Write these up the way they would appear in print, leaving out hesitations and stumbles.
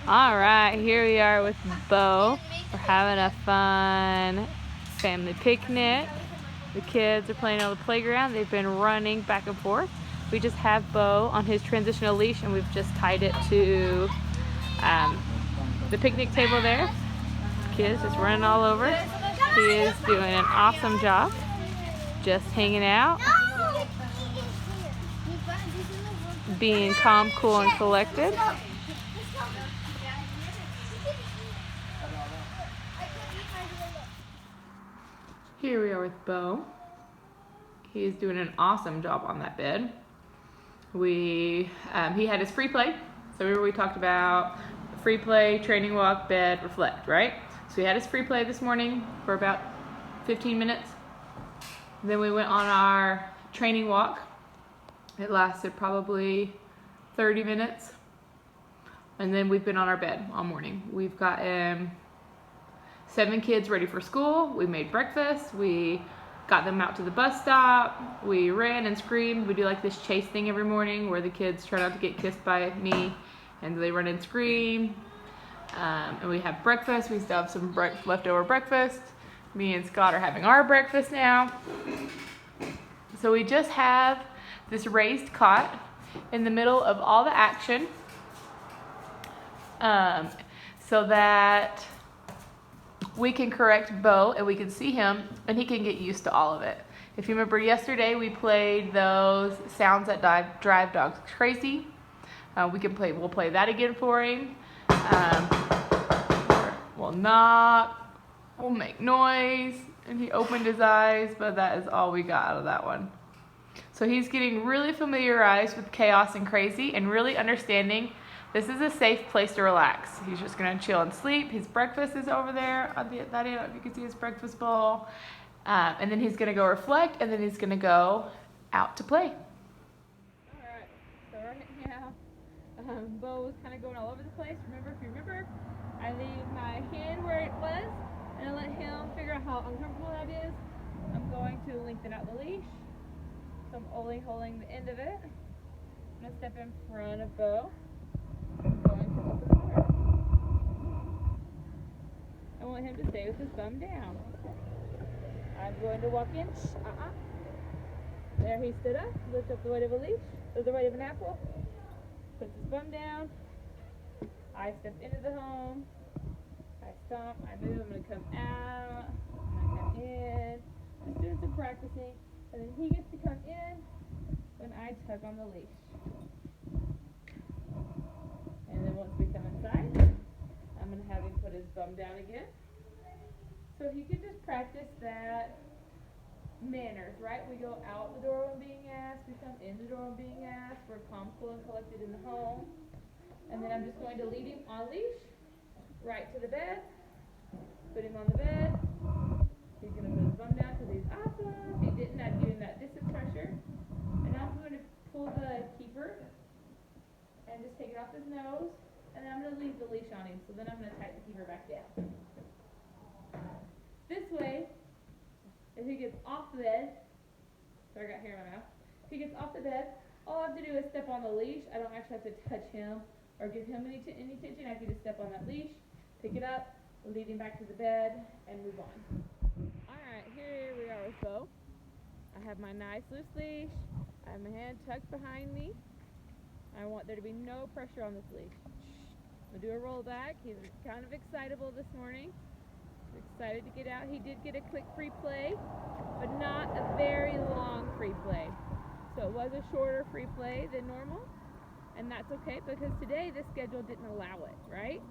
All right, here we are with Bo. We're having a fun family picnic. The kids are playing on the playground. They've been running back and forth. We just have Bo on his transitional leash, and we've just tied it to the picnic table there. The kids just running all over. He is doing an awesome job, just hanging out, being calm, cool, and collected. Here we are with Bo. He's doing an awesome job on that bed. He had his free play. So remember we talked about free play, training walk, bed, reflect, right? So he had his free play this morning for about 15 minutes. Then we went on our training walk. It lasted probably 30 minutes. And then we've been on our bed all morning. We've got 7 kids ready for school. We made breakfast. We got them out to the bus stop. We ran and screamed. We do like this chase thing every morning where the kids try not to get kissed by me and they run and scream. And we have breakfast. We still have some leftover breakfast. Me and Scott are having our breakfast now. So we just have this raised cot in the middle of all the action so that we can correct Bo and we can see him and he can get used to all of it. If you remember yesterday, we played those sounds that drive dogs crazy. We'll play that again for him. We'll knock, we'll make noise, and he opened his eyes, but that is all we got out of that one. So he's getting really familiarized with chaos and crazy and really understanding this is a safe place to relax. He's just gonna chill and sleep. His breakfast is over there on that end. You can see his breakfast bowl. And then he's gonna go reflect, and then he's gonna go out to play. All right, so right now, Bo was kind of going all over the place. If you remember, I leave my hand where it was, and I let him figure out how uncomfortable that is. I'm going to lengthen out the leash. So I'm only holding the end of it. I'm gonna step in front of Bo. I'm going to open the door. I want him to stay with his thumb down. I'm going to walk in. There he stood up, lift up the weight of a leash, or the weight of an apple, puts his thumb down. I step into the home. I stomp, I move, I'm going to come out, I'm going to come in. Just doing some practicing. And then he gets to come in when I tug on the leash. And then once we come inside, I'm going to have him put his thumb down again. So he can just practice that manners, right? We go out the door when being asked, we come in the door when being asked, we're calm, cool, and collected in the home. And then I'm just going to lead him on leash, right to the bed, put him on the bed. He's going to put his thumb down because he's awesome. If he didn't, I'd give him that distance pressure. And now I'm going to pull the keeper and just take it off his nose. And then I'm going to leave the leash on him. So then I'm going to tighten the keeper back down. This way, if he gets off the bed, sorry, I got hair in my mouth. If he gets off the bed, all I have to do is step on the leash. I don't actually have to touch him or give him any attention. I can just step on that leash, pick it up, lead him back to the bed, and move on. Alright, here we are with Bo. I have my nice loose leash. I have my hand tucked behind me. I want there to be no pressure on this leash. I'm going to do a roll back. He's kind of excitable this morning. He's excited to get out. He did get a quick free play, but not a very long free play. So it was a shorter free play than normal, and that's okay because today the schedule didn't allow it, right?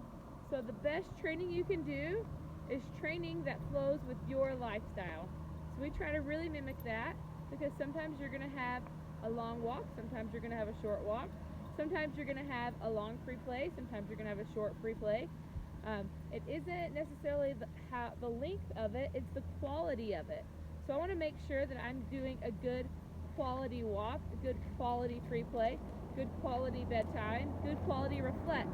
So the best training you can do is training that flows with your lifestyle. So we try to really mimic that because sometimes you're going to have a long walk, sometimes you're going to have a short walk, sometimes you're going to have a long free play, sometimes you're going to have a short free play. It isn't necessarily the length of it, it's the quality of it. So I want to make sure that I'm doing a good quality walk, a good quality free play, good quality bedtime, good quality reflect.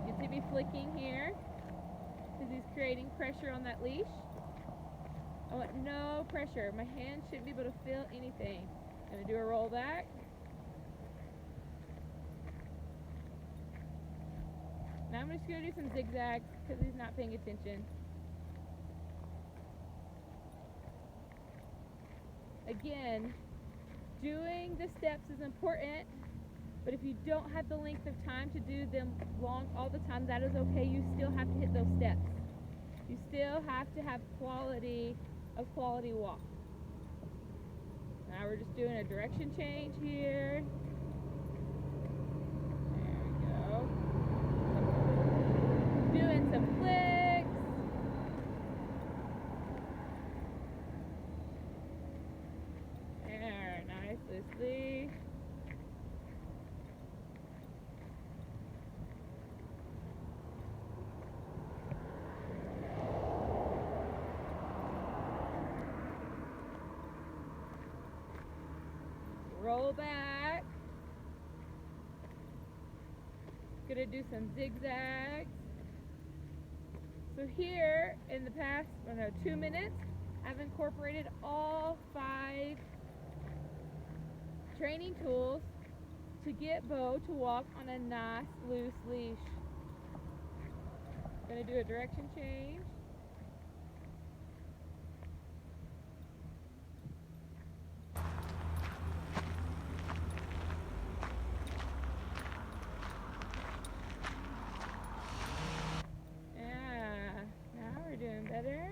You see me flicking here because he's creating pressure on that leash. I want no pressure. My hand shouldn't be able to feel anything. I'm going to do a roll back. I'm just going to do some zigzags because he's not paying attention. Again, doing the steps is important, but if you don't have the length of time to do them long all the time, that is okay. You still have to hit those steps. You still have to have quality walk. Now we're just doing a direction change here. There we go. Doing some flicks. There, nice, loosely. Roll back. Gonna do some zigzags. So here in the past, 2 minutes, I've incorporated all 5 training tools to get Bo to walk on a nice loose leash. Gonna do a direction change. Doing better.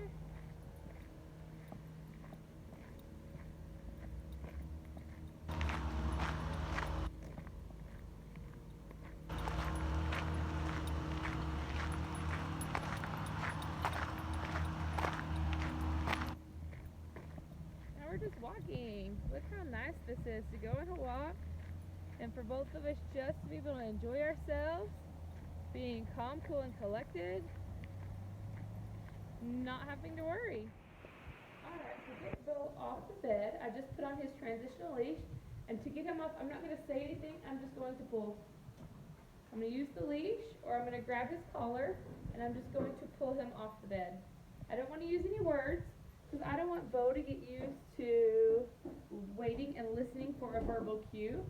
Now we're just walking. Look how nice this is to go on a walk and for both of us just to be able to enjoy ourselves, being calm, cool, and collected. Not having to worry. Alright, to get Bo off the bed, I just put on his transitional leash. And to get him off, I'm not going to say anything, I'm just going to pull. I'm going to use the leash, or I'm going to grab his collar, and I'm just going to pull him off the bed. I don't want to use any words, because I don't want Bo to get used to waiting and listening for a verbal cue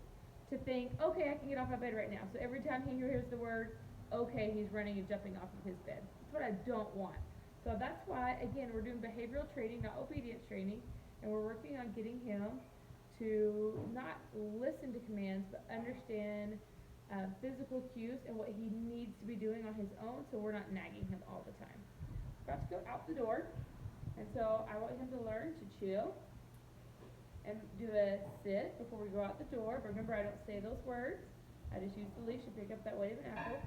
to think, okay, I can get off my bed right now. So every time he hears the word, okay, he's running and jumping off of his bed. That's what I don't want. So that's why, again, we're doing behavioral training, not obedience training, and we're working on getting him to not listen to commands, but understand physical cues and what he needs to be doing on his own, so we're not nagging him all the time. We're about to go out the door, and so I want him to learn to chill and do a sit before we go out the door. But remember, I don't say those words. I just use the leash to pick up that weight of an apple.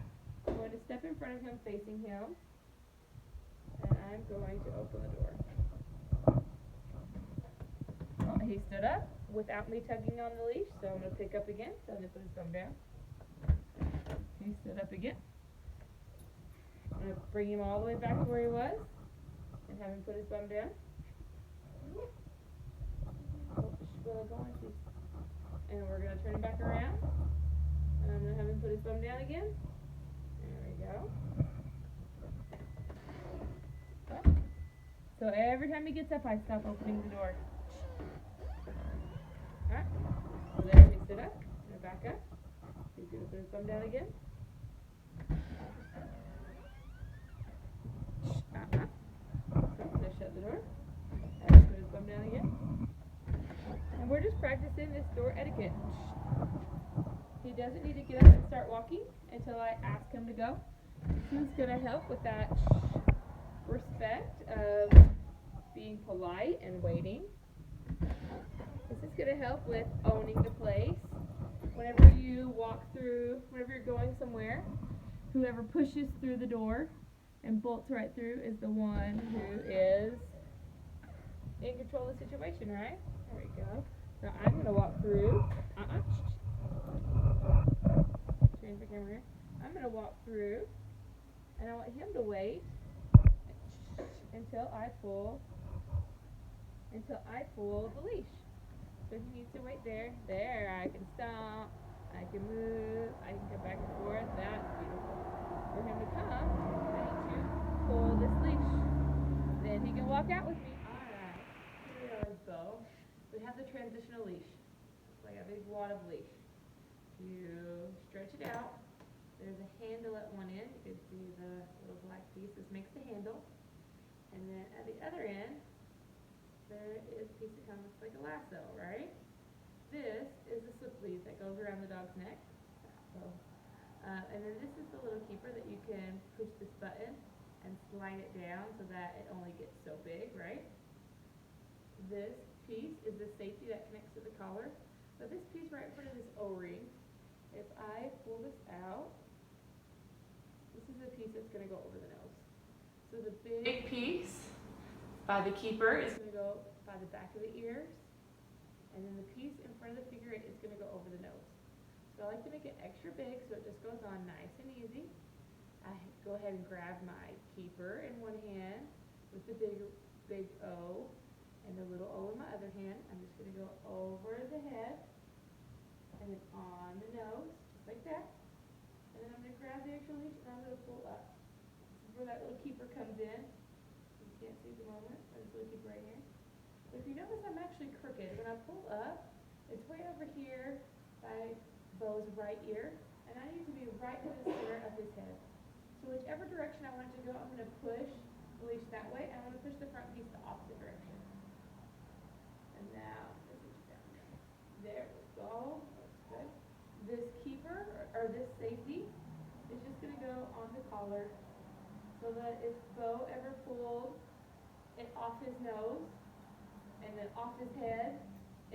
I'm going to step in front of him, facing him. And I'm going to open the door. Oh, he stood up without me tugging on the leash, so I'm going to pick up again. So I'm going to put his thumb down. He stood up again. I'm going to bring him all the way back to where he was and have him put his thumb down. And we're going to turn him back around. And I'm going to have him put his thumb down again. There we go. So every time he gets up, I stop opening the door. Alright. So there he stood up. And back up. He's going to put his thumb down again. So shut the door. And put his thumb down again. And we're just practicing this door etiquette. He doesn't need to get up and start walking until I ask him to go. This is going to help with that respect of being polite and waiting. This is going to help with owning the place. Whenever you walk through, whenever you're going somewhere, whoever pushes through the door and bolts right through is the one who is in control of the situation, right? There we go. Now I'm going to walk through. Change the camera here. I'm going to walk through, and I want him to wait until I pull the leash. So he needs to wait there. There, I can stop, I can move, I can go back and forth. That's beautiful. For him to come, I need to pull this leash. Then he can walk out with me. Alright, here we are with Bo. We have the transitional leash. It's like a big wad of leash. You stretch it out. There's a handle at one end. You can you the little black piece. This makes the handle. And then at the other end, there is a piece that kind of looks like a lasso, right? This is the slip lead that goes around the dog's neck. So, and then this is the little keeper that you can push this button and slide it down so that it only gets so big, right? This piece is the safety that connects to the collar. So this piece right in front of this O-ring, if I pull this out, this is the piece that's going to go over the nose. So the big piece by the keeper is going to go by the back of the ears, and then the piece in front of the figure 8 is going to go over the nose. So I like to make it extra big so it just goes on nice and easy. I go ahead and grab my keeper in one hand with the big O and the little O in my other hand. I'm just going to go over the head and then on the nose, just like that. And then I'm going to grab the extra leash and I'm going to pull up. This is where that little keeper comes in. You can't see at the moment, but this little keeper right here. But if you notice, I'm actually crooked. When I pull up, it's way over here by Bo's right ear, and I need to be right in the center of his head. So whichever direction I want it to go, I'm going to push the leash that way, and I'm going to push the front piece the opposite direction. And now, this is down there. There we go. That's good. This keeper, or this safety, is just going to go on the collar, so that if Bo ever pulls it off his nose, and then off his head,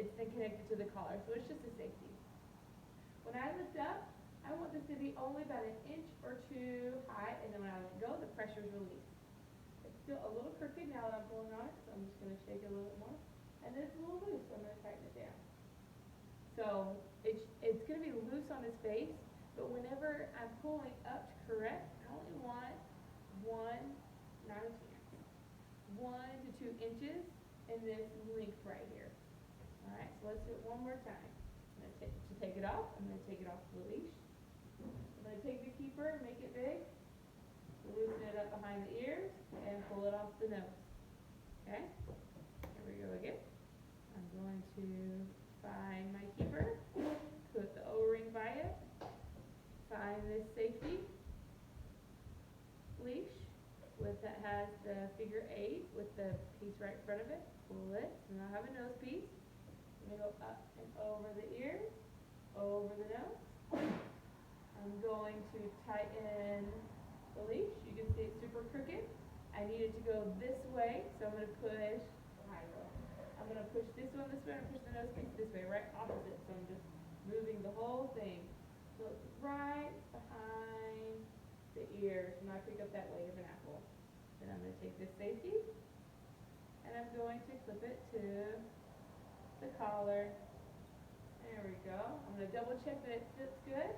it's then connected to the collar. So it's just a safety. When I lift up, I want this to be only about 1 inch or 2 high, and then when I let go, the pressure is released. It's still a little crooked now that I'm pulling on it, so I'm just going to shake it a little bit more. And then it's a little loose, so I'm going to tighten it down. So it's going to be loose on his face, but whenever I'm pulling up to correct, I only want 1 to 2 inches in this length right here. All right, so let's do it one more time. To take it off, I'm going to take it off the leash. I'm going to take the keeper and make it big, loosen it up behind the ears, and pull it off the nose. Okay? Here we go again. I'm going to find my keeper, put the O-ring by it, find this safety leash that has the figure 8 with the piece right in front of it, pull it, and I'll have a nose piece. I'm going to go up and over the ears, over the nose. I'm going to tighten the leash. You can see it's super crooked. I need it to go this way, so I'm going to push. I'm going to push this one this way and push the nose piece this way, right opposite. So I'm just moving the whole thing. So it's right behind the ears, and I pick up that weight of an apple. Then I'm going to take this safety, and I'm going to clip it to the collar. There we go. I'm going to double check that it fits good.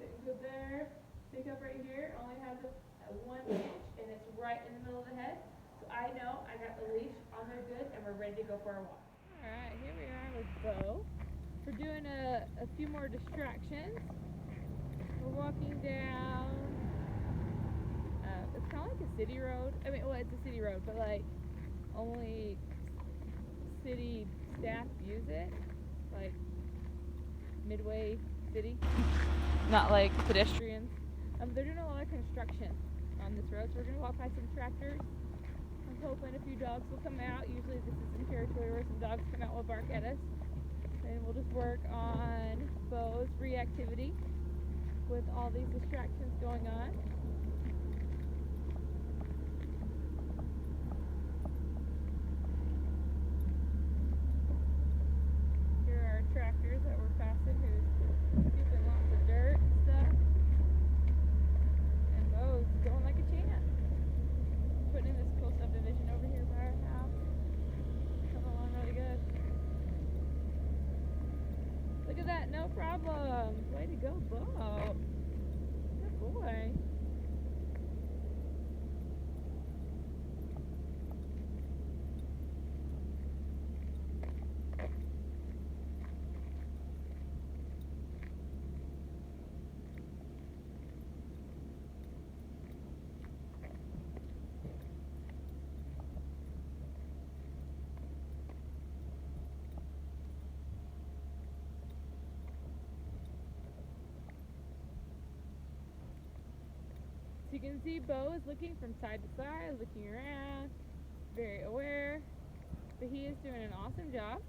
Fitting good there. Pick up right here. Only has a 1 inch, and it's right in the middle of the head. So I know I got the leash on there good, and we're ready to go for our walk. Alright, here we are with Bo. We're doing a few more distractions. We're walking down, it's kind of like a city road. I mean, well, it's a city road, but like only city staff use it. Like Midway City. Not like pedestrians. They're doing a lot of construction on this road, so we're going to walk by some tractors. I'm hoping a few dogs will come out. Usually this is some territory where some dogs come out will bark at us. And we'll just work on Bo's reactivity with all these distractions going on. Here are tractors that we're passing who's scooping lots of dirt and stuff. And Bo's going like a champ. Putting in this cool subdivision over here by our house. Coming along really good. Look at that, no problem. Way to go, Bo. Good boy. you can see, Bo is looking from side to side, looking around, very aware, but he is doing an awesome job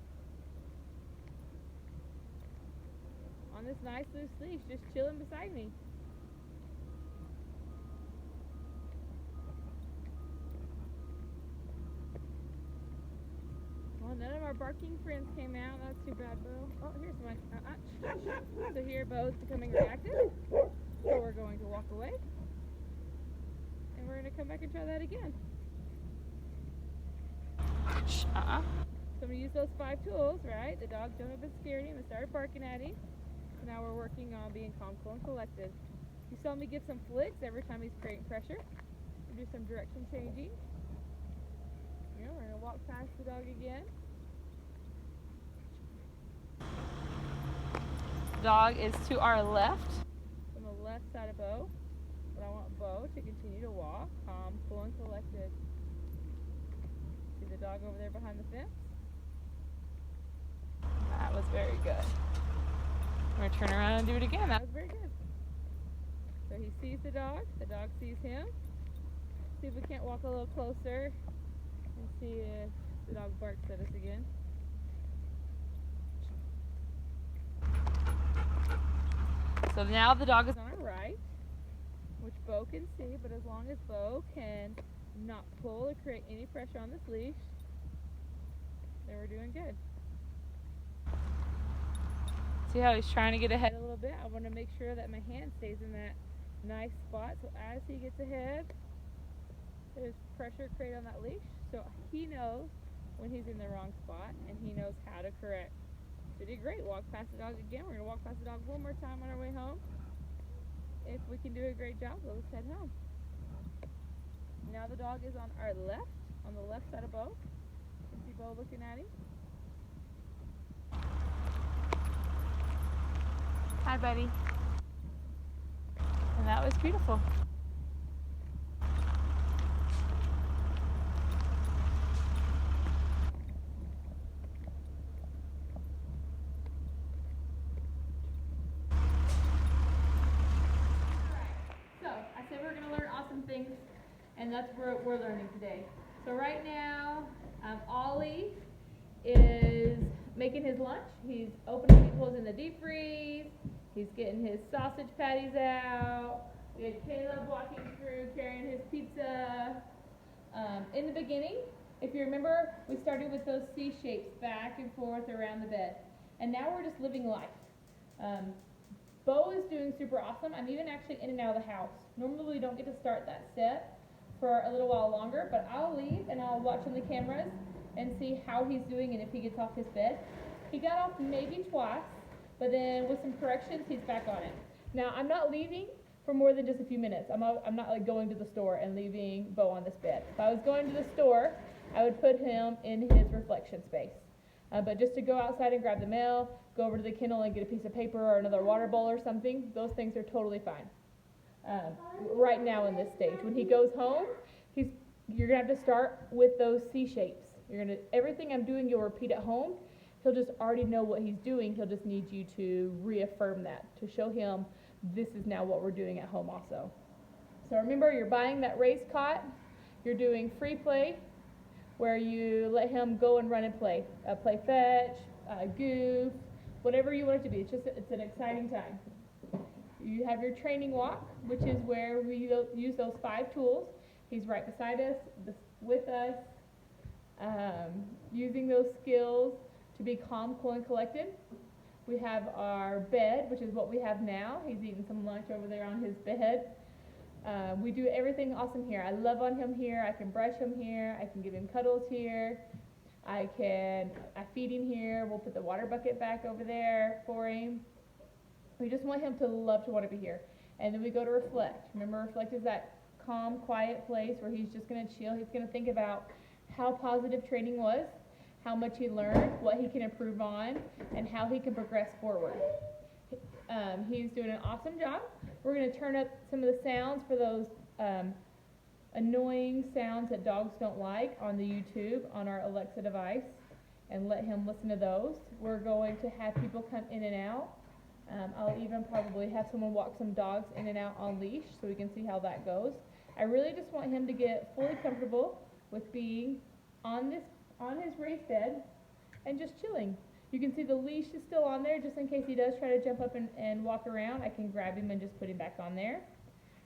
on this nice loose leash, just chilling beside me. Well, none of our barking friends came out. That's too bad, Bo. Oh, here's one. So here, Bo's becoming reactive. So we're going to walk away. And we're going to come back and try that again. So I'm going to use those 5 tools, right? The dog jumped up and scared him and started barking at him. So now we're working on being calm, cool, and collected. You saw me give some flicks every time he's creating pressure. We'll do some direction changing. We're going to walk past the dog again. Dog is to our left, on the left side of Bo. But I want Bo to continue to walk, calm, cool, and collected. See the dog over there behind the fence? That was very good. I'm going to turn around and do it again. That was very good. So he sees the dog sees him. See if we can't walk a little closer and see if the dog barks at us again. So now the dog is on our right, which Bo can see, but as long as Bo can not pull or create any pressure on this leash, then we're doing good. See how he's trying to get ahead a little bit? I want to make sure that my hand stays in that nice spot, so as he gets ahead, there's pressure created on that leash, so he knows when he's in the wrong spot, and he knows how to correct. So you did great. Walk past the dog again. We're going to walk past the dog one more time on our way home. If we can do a great job, let's head home. Now the dog is on our left, on the left side of Bo. You can see Bo looking at him. Hi, buddy. And that was beautiful. Things, and that's what we're learning today. So right now, Ollie is making his lunch. He's opening people's in the deep freeze. He's getting his sausage patties out. We had Caleb walking through carrying his pizza. In the beginning, if you remember, we started with those C shapes back and forth around the bed, and now we're just living life. Bo is doing super awesome. I'm even actually in and out of the house. Normally we don't get to start that step for a little while longer, but I'll leave and I'll watch on the cameras and see how he's doing and if he gets off his bed. He got off maybe twice, but then with some corrections, he's back on it. Now, I'm not leaving for more than just a few minutes. I'm not like going to the store and leaving Bo on this bed. If I was going to the store, I would put him in his reflection space. But just to go outside and grab the mail, go over to the kennel and get a piece of paper or another water bowl or something, those things are totally fine. Right now in this stage. When he goes home, you're going to have to start with those C shapes. Everything I'm doing, you'll repeat at home. He'll just already know what he's doing. He'll just need you to reaffirm that, to show him this is now what we're doing at home also. So remember, you're buying that raised cot. You're doing free play, where you let him go and run and play. Play fetch, goof, whatever you want it to be. It's an exciting time. You have your training walk, which is where we use those 5 tools. He's right beside us, with us, using those skills to be calm, cool, and collected. We have our bed, which is what we have now. He's eating some lunch over there on his bed. We do everything awesome here. I love on him here. I can brush him here. I can give him cuddles here. I feed him here. We'll put the water bucket back over there for him. We just want him to love to want to be here. And then we go to reflect. Remember, reflect is that calm, quiet place where he's just going to chill. He's going to think about how positive training was, how much he learned, what he can improve on, and how he can progress forward. He's doing an awesome job. We're going to turn up some of the sounds for those annoying sounds that dogs don't like on the YouTube on our Alexa device and let him listen to those. We're going to have people come in and out. I'll even probably have someone walk some dogs in and out on leash so we can see how that goes. I really just want him to get fully comfortable with being on his raised bed and just chilling. You can see the leash is still on there just in case he does try to jump up and walk around. I can grab him and just put him back on there.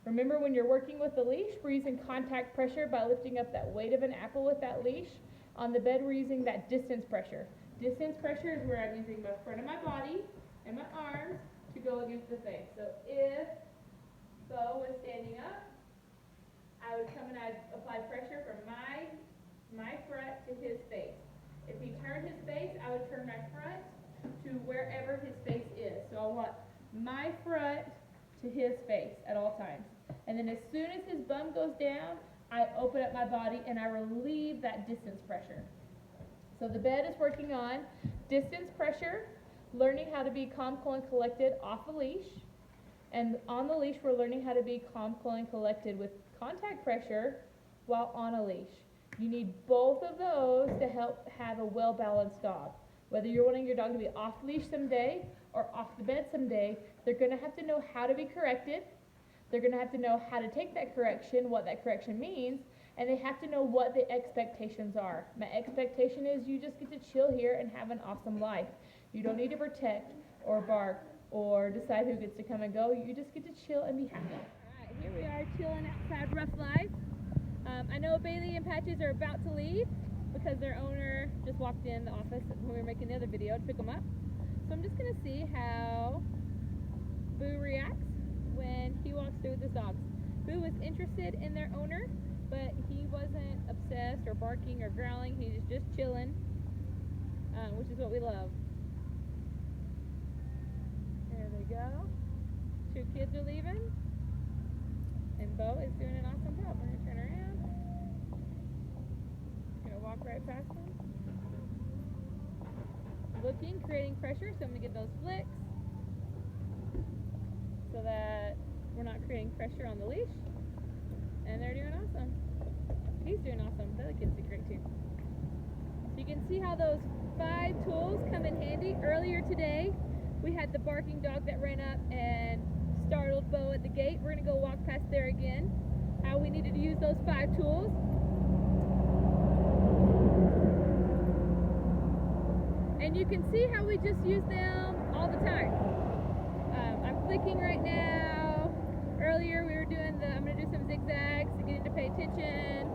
Remember, when you're working with the leash, we're using contact pressure by lifting up that weight of an apple with that leash. On the bed, we're using that distance pressure. Distance pressure is where I'm using the front of my body and my arms to go against the face. So if Bo was standing up, I would come and I'd apply pressure from my front to his face. If he turned his face, I would turn my front to wherever his face is. So I want my front to his face at all times. And then as soon as his bum goes down, I open up my body and I relieve that distance pressure. So the bed is working on distance pressure, learning how to be calm, cool, and collected off a leash. And on the leash, we're learning how to be calm, cool, and collected with contact pressure while on a leash. You need both of those to help have a well-balanced dog. Whether you're wanting your dog to be off leash someday or off the bed someday, they're going to have to know how to be corrected. They're going to have to know how to take that correction, what that correction means, and they have to know what the expectations are. My expectation is you just get to chill here and have an awesome life. You don't need to protect or bark or decide who gets to come and go. You just get to chill and be happy. All right, here we are chilling outside Rough Life. I know Bailey and Patches are about to leave because their owner just walked in the office when we were making the other video to pick them up. So I'm just going to see how Boo reacts when he walks through with his dogs. Boo was interested in their owner, but he wasn't obsessed or barking or growling. He was just chilling, which is what we love. There they go. 2 kids are leaving, and Bo is doing an awesome job. We're going to turn around. Going to walk right past them. Looking, creating pressure, so I'm going to get those flicks so that we're not creating pressure on the leash. And they're doing awesome. He's doing awesome. The other kids did great too. So you can see how those 5 tools come in handy. Earlier today, we had the barking dog that ran up and startled Bo at the gate. We're going to go walk past there again. How we needed to use those 5 tools. And you can see how we just use them all the time. I'm flicking right now. Earlier we were doing I'm going to do some zigzags to get him to pay attention.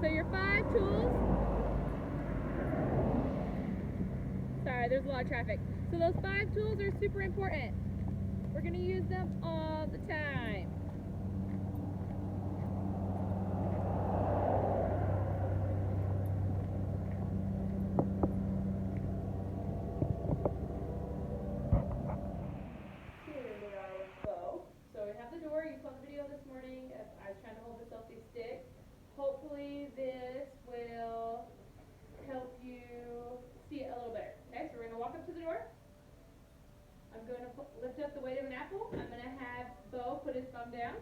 So your 5 tools. Sorry, there's a lot of traffic. So those 5 tools are super important. We're going to use them all the time. Hopefully this will help you see it a little better. Okay, so we're going to walk up to the door. I'm going to lift up the weight of an apple. I'm going to have Bo put his thumb down.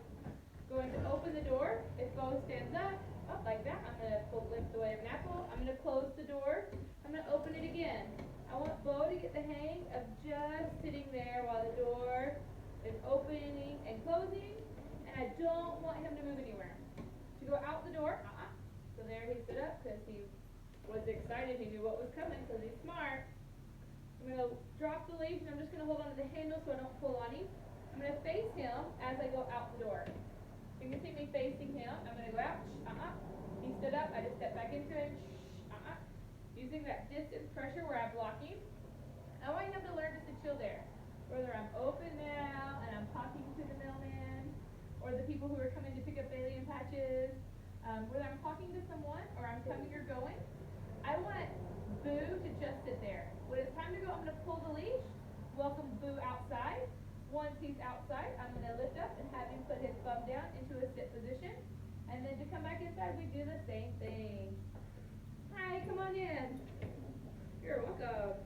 Going to open the door. If Bo stands up like that, I'm going to lift the weight of an apple. I'm going to close the door. I'm going to open it again. I want Bo to get the hang of just sitting there while the door is opening and closing, and I don't want him to move anywhere. To go out the door, so there he stood up because he was excited. He knew what was coming because he's smart. I'm going to drop the leash and I'm just going to hold onto the handle so I don't pull on him. I'm going to face him as I go out the door. You can see me facing him. I'm going to go out. He stood up. I just stepped back into him. Using that distance pressure where I block him. I want him to learn just to chill there. Whether I'm open now and I'm talking to the mailman, or the people who are coming to pick up Bailey and Patches, whether I'm talking to someone or I'm coming or going, I want Boo to just sit there. When it's time to go, I'm going to pull the leash, welcome Boo outside. Once he's outside, I'm going to lift up and have him put his thumb down into a sit position. And then to come back inside, we do the same thing. Hi, come on in. You're welcome.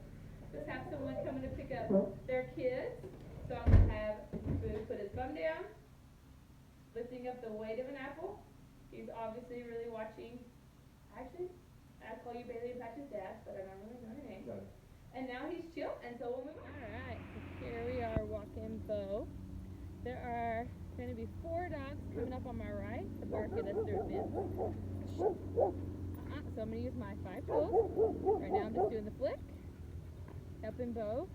Just have someone coming to pick up their kids. So I'm going to have Boo put his thumb down, lifting up the weight of an apple. He's obviously really watching. Actually, I call you Bailey and Patches' dad, but I don't really know your name. Got it. And now he's chill, and so we'll move on. Alright, so here we are walking Bo. There are going to be 4 dogs coming up on my right to bark at us through a fence. So I'm going to use my 5 tools. Right now I'm just doing the flick, helping Bo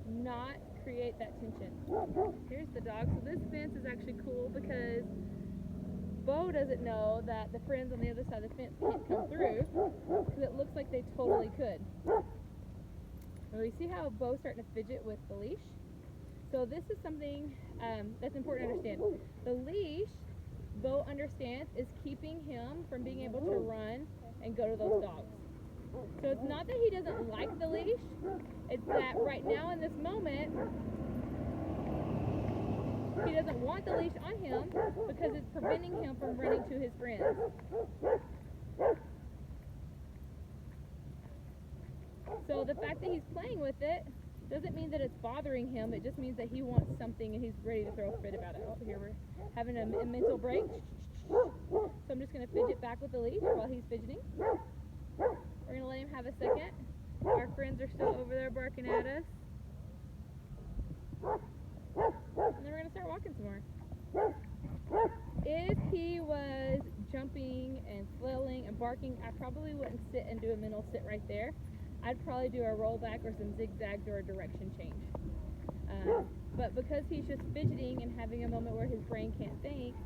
not create that tension. Here's the dog. So this fence is actually cool because Bo doesn't know that the friends on the other side of the fence can't come through, because it looks like they totally could. Well, you see how Bo's starting to fidget with the leash? So this is something that's important to understand. The leash, Bo understands, is keeping him from being able to run and go to those dogs. So it's not that he doesn't like the leash, it's that right now in this moment, he doesn't want the leash on him because it's preventing him from running to his friends. So the fact that he's playing with it doesn't mean that it's bothering him. It just means that he wants something and he's ready to throw a fit about it. Oh, here we're having a mental break. So I'm just going to fidget back with the leash while he's fidgeting. We're going to let him have a second. Our friends are still over there barking at us. And then we're going to start walking some more. If he was jumping and flailing and barking, I probably wouldn't sit and do a mental sit right there. I'd probably do a rollback or some zigzags or a direction change. But because he's just fidgeting and having a moment where his brain can't think,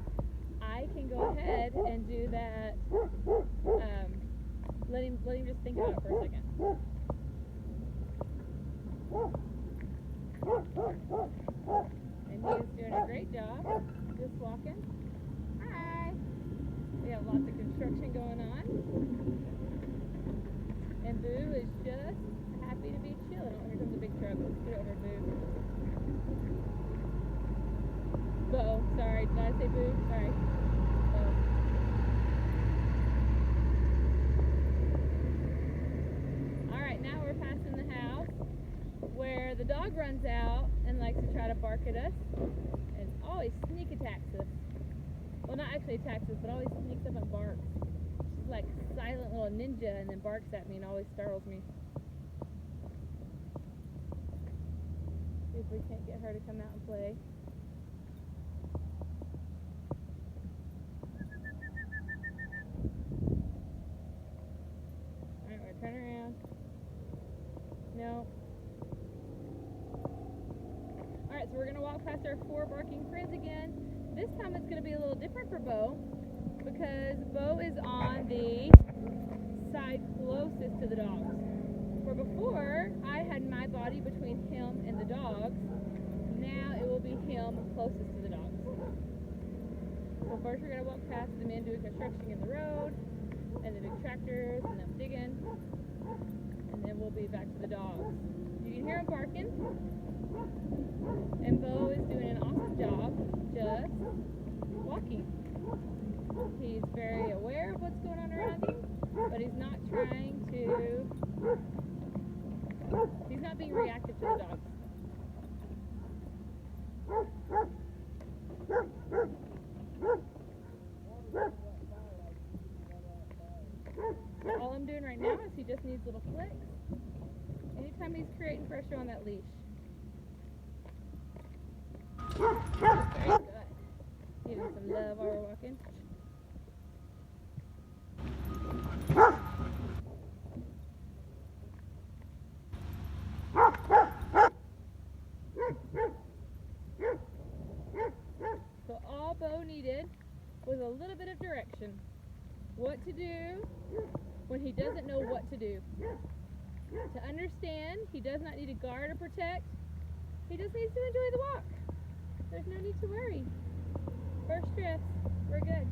I can go ahead and do that. Let him just think about it for a second. And he is doing a great job, just walking. Hi! We have lots of construction going on. And Boo is just happy to be chilling. Oh, here comes a big truck. Let's get over Boo. Bo, sorry. Did I say Boo? Sorry. Alright, now we're passing the house where the dog runs out and likes to try to bark at us and always sneak attacks us. Well, not actually attacks us, but always sneaks up and barks. She's like a silent little ninja and then barks at me and always startles me. See if we can't get her to come out and play. Alright, we're gonna turn around. No. Alright, so we're going to walk past our 4 barking friends again. This time it's going to be a little different for Bo, because Bo is on the side closest to the dogs. Where before, I had my body between him and the dogs. Now it will be him closest to the dogs. So first we're going to walk past the men doing construction in the road, and the big tractors, and them digging. And then we'll be back to the dogs. You can hear them barking. And Bo is doing an awesome job just walking. He's very aware of what's going on around him, but he's not being reactive to the dogs. All I'm doing right now is he just needs little flicks anytime he's creating pressure on that leash. Very good. Give him some love while we're walking. So all Bo needed was a little bit of direction. What to do when he doesn't know what to do. To understand, he does not need to guard or protect. He just needs to enjoy the walk. There's no need to worry. First drift, we're good.